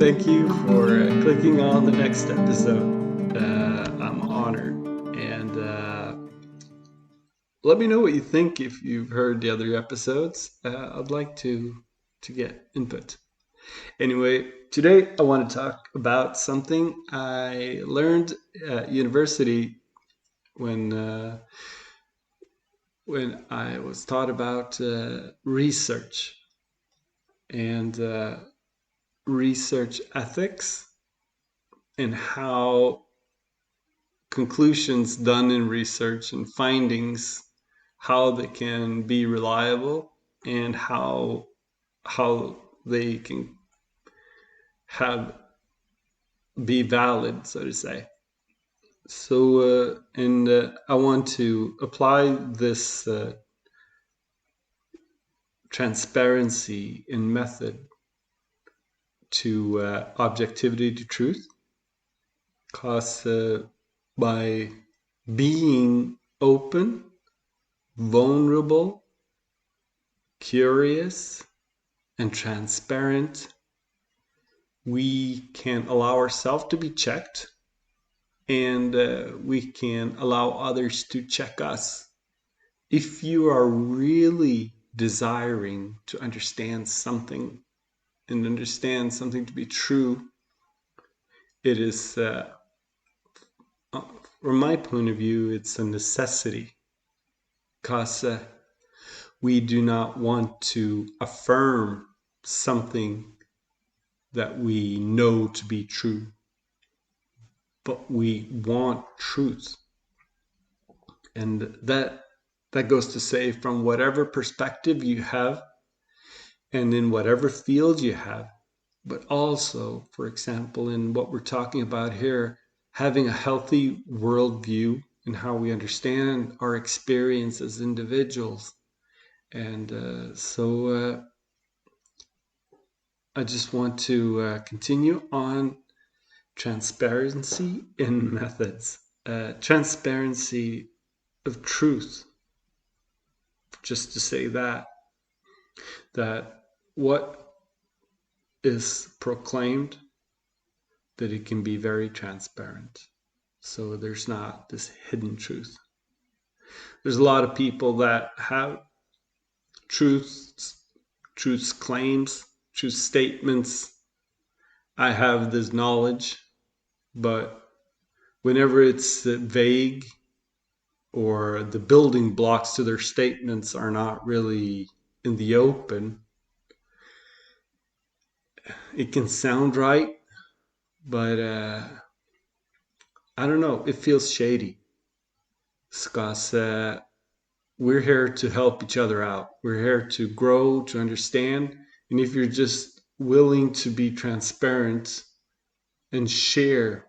thank you for clicking on the next episode. I'm honored. And let me know what you think if you've heard the other episodes. I'd like to get input. Anyway, today I want to talk about something I learned at university when I was taught about research and research ethics and how conclusions done in research and findings, how they can be reliable and how they can be valid, so to say. So I want to apply this transparency in method to objectivity to truth, because by being open, vulnerable, curious, and transparent, we can allow ourselves to be checked, and we can allow others to check us. If you are really desiring to understand something and understand something to be true, it is, from my point of view, it's a necessity, because we do not want to affirm something that we know to be true, but we want truth. And that goes to say, from whatever perspective you have and in whatever field you have, but also, for example, in what we're talking about here, having a healthy worldview in how we understand our experience as individuals. And so I just want to continue on transparency in methods, transparency of truth. Just to say that what is proclaimed, that it can be very transparent. So there's not this hidden truth. There's a lot of people that have truth claims, truth statements. I have this knowledge, but whenever it's vague or the building blocks to their statements are not really in the open, it can sound right, but I don't know, it feels shady. Because we're here to help each other out. We're here to grow, to understand. And if you're just willing to be transparent and share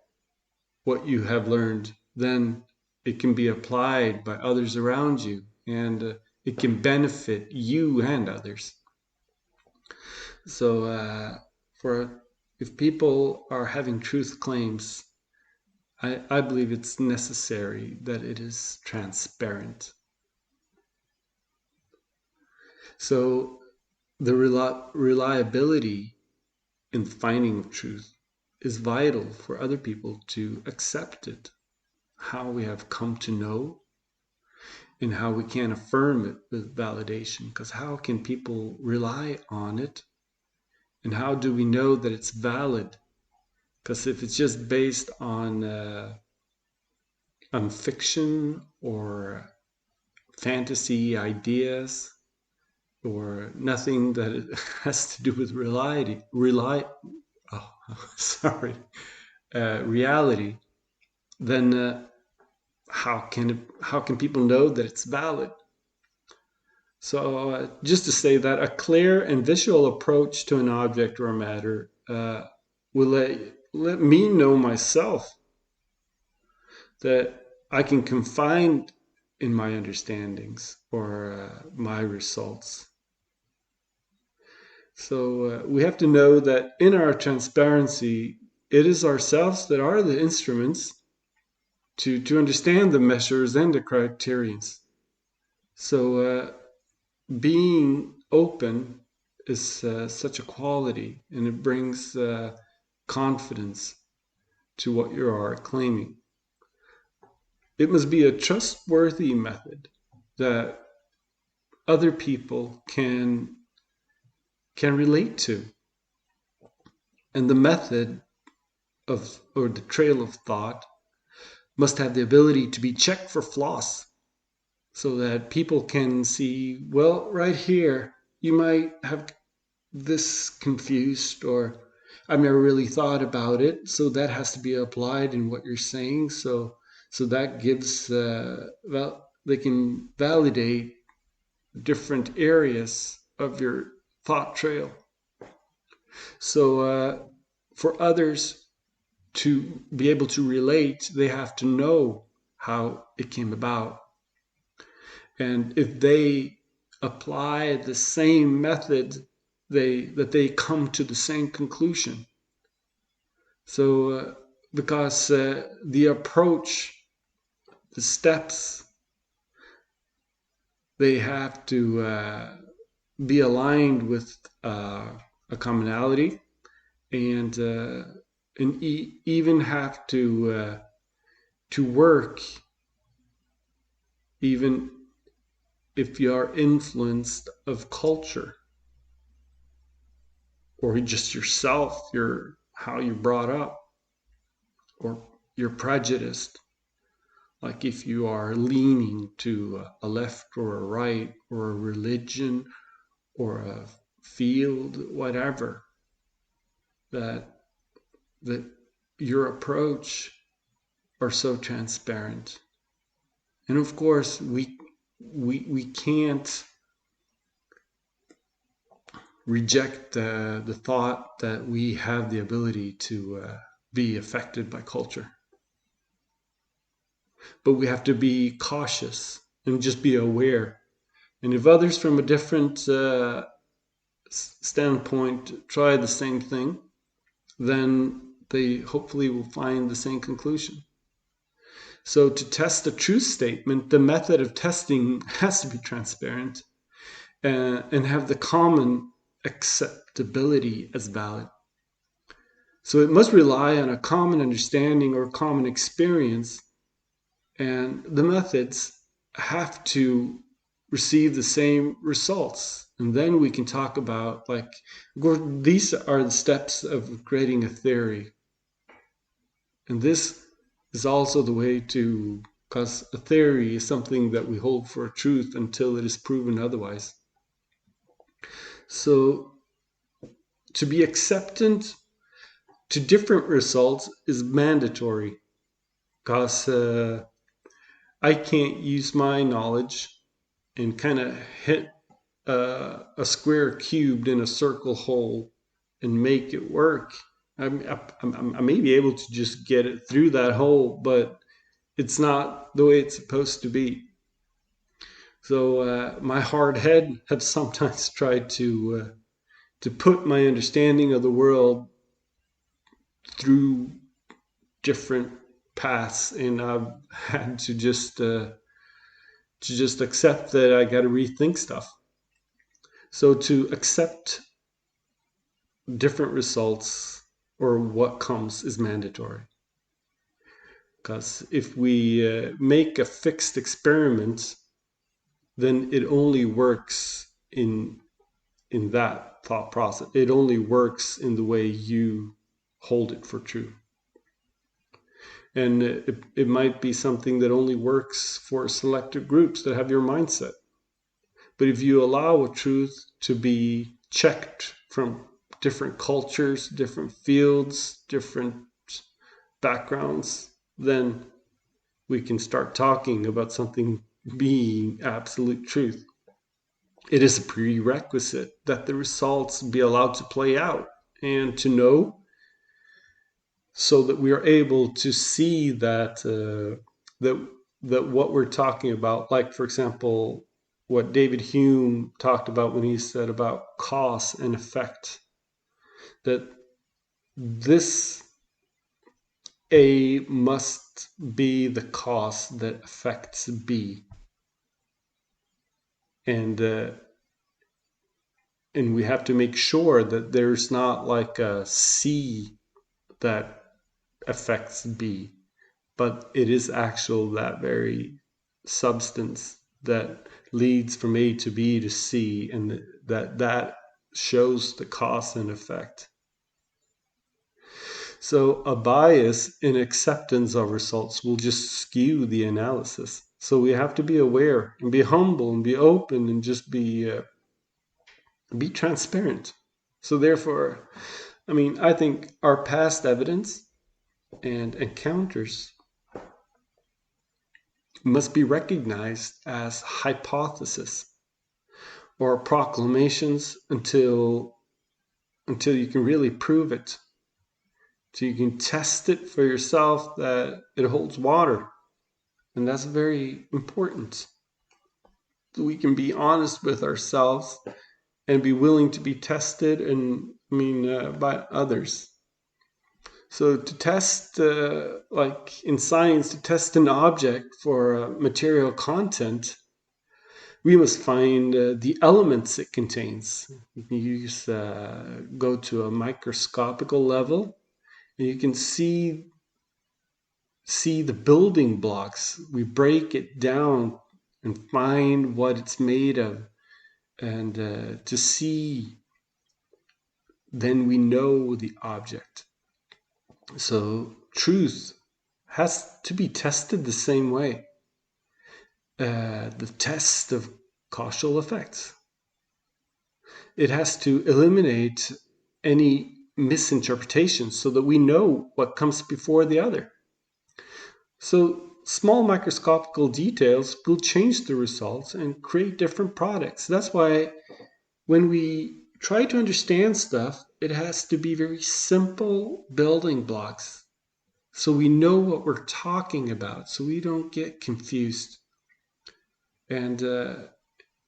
what you have learned, then it can be applied by others around you, and it can benefit you and others. So if people are having truth claims, I believe it's necessary that it is transparent. So the reliability in finding of truth is vital for other people to accept it, how we have come to know, and how we can affirm it with validation. Because how can people rely on it? And how do we know that it's valid? Because if it's just based on fiction or fantasy ideas, or nothing that has to do with reality, then how can people know that it's valid? So just to say that a clear and visual approach to an object or a matter will let me know myself that I can confide in my understandings or my results. So we have to know that in our transparency, it is ourselves that are the instruments to understand the measures and the criterions. So being open is such a quality, and it brings confidence to what you are claiming. It must be a trustworthy method that other people can relate to. And the method of, or the trail of thought, must have the ability to be checked for flaws so that people can see, well, right here, you might have this confused, or I've never really thought about it. So that has to be applied in what you're saying. So that gives, well, they can validate different areas of your thought trail. So for others to be able to relate, they have to know how it came about. And if they apply the same method, they come to the same conclusion. So because the approach, the steps, they have to be aligned with a commonality, and even have to work, even if you are influenced of culture or just yourself, how you're brought up, or you're prejudiced. Like if you are leaning to a left or a right or a religion or a field, whatever, that your approach are so transparent. And of course, we can't reject the thought that we have the ability to be affected by culture. But we have to be cautious and just be aware. And if others from a different standpoint try the same thing, then they hopefully will find the same conclusion. So to test a truth statement, the method of testing has to be transparent and have the common acceptability as valid. So it must rely on a common understanding or common experience, and the methods have to receive the same results. And then we can talk about, like, these are the steps of creating a theory. And this is also the way to, because a theory is something that we hold for a truth until it is proven otherwise. So to be acceptant to different results is mandatory, because I can't use my knowledge and kind of hit a square cubed in a circle hole and make it work. I may be able to just get it through that hole, but it's not the way it's supposed to be. So my hard head has sometimes tried to put my understanding of the world through different paths, and I've had to just accept that I got to rethink stuff. So to accept different results or what comes is mandatory. Because if we make a fixed experiment, then it only works in that thought process. It only works in the way you hold it for true. And it might be something that only works for selected groups that have your mindset. But if you allow a truth to be checked from different cultures, different fields, different backgrounds, then we can start talking about something being absolute truth. It is a prerequisite that the results be allowed to play out and to know, so that we are able to see that that what we're talking about, like, for example, what David Hume talked about when he said about cause and effect, that this A must be the cause that affects B. And we have to make sure that there's not like a C that affects B, but it is actual that very substance that leads from A to B to C, and that shows the cause and effect. So a bias in acceptance of results will just skew the analysis. So we have to be aware and be humble and be open and just be transparent. So therefore, I think our past evidence and encounters must be recognized as hypothesis or proclamations until you can really prove it. So you can test it for yourself that it holds water. And that's very important. So we can be honest with ourselves and be willing to be tested by others. So to test, like in science, to test an object for material content, we must find the elements it contains. You can use, go to a microscopical level, and you can see the building blocks. We break it down and find what it's made of, and to see, then we know the object. So truth has to be tested the same way. The test of causal effects. It has to eliminate any misinterpretations so that we know what comes before the other. So small microscopical details will change the results and create different products. That's why when we try to understand stuff, it has to be very simple building blocks so we know what we're talking about, so we don't get confused. And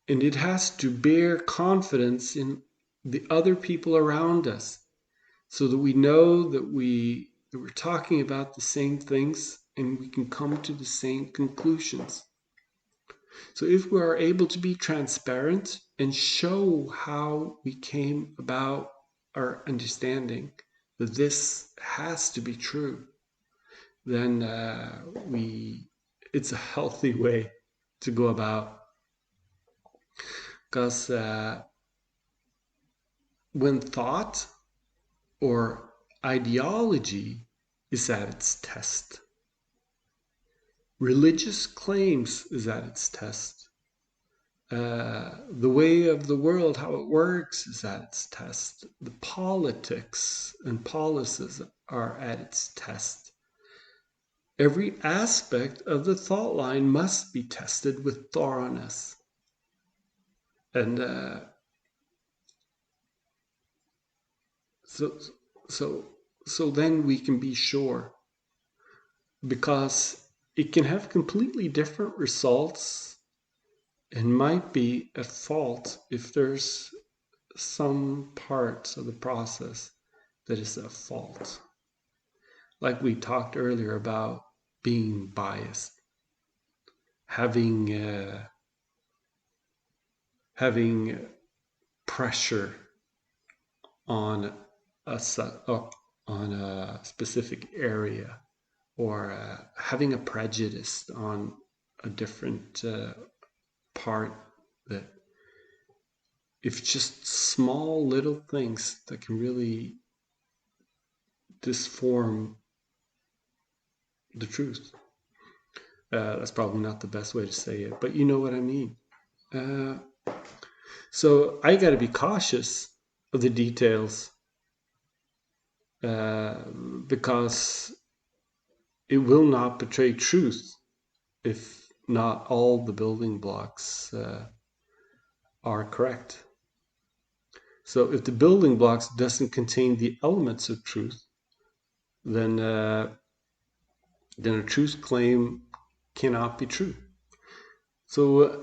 it has to bear confidence in the other people around us, so that we know that we're talking about the same things and we can come to the same conclusions. So if we are able to be transparent and show how we came about our understanding that this has to be true, then it's a healthy way to go about. Because when thought or ideology is at its test, religious claims is at its test, the way of the world, how it works, is at its test, the politics and policies are at its test. Every aspect of the thought line must be tested with thoroughness. And so then we can be sure, because it can have completely different results and might be at fault if there's some parts of the process that is at fault. Like we talked earlier about being biased, having pressure on a specific area, or having a prejudice on a different part, that if just small little things that can really disform the truth. That's probably not the best way to say it, but you know what I mean. So I got to be cautious of the details, because it will not portray truth if not all the building blocks are correct. So if the building blocks doesn't contain the elements of truth, then a truth claim cannot be true. So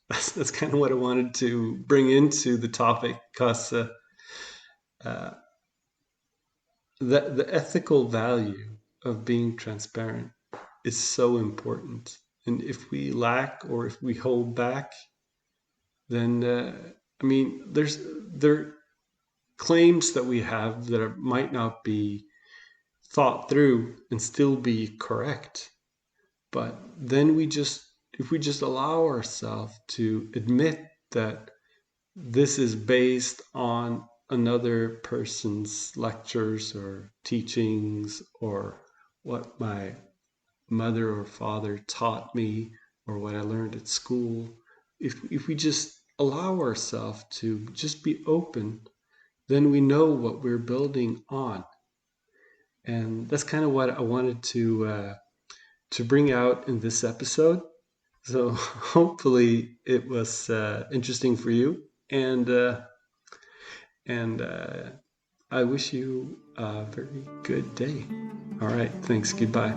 that's kind of what I wanted to bring into the topic, because the ethical value of being transparent is so important. And if we lack, or if we hold back, then claims that we have that might not be thought through and still be correct. But then if we just allow ourselves to admit that this is based on another person's lectures or teachings or what my mother or father taught me or what I learned at school, if we just allow ourselves to just be open, then we know what we're building on. And that's kind of what I wanted to bring out in this episode. So hopefully it was interesting for you, and I wish you a very good day. All right, thanks. Goodbye.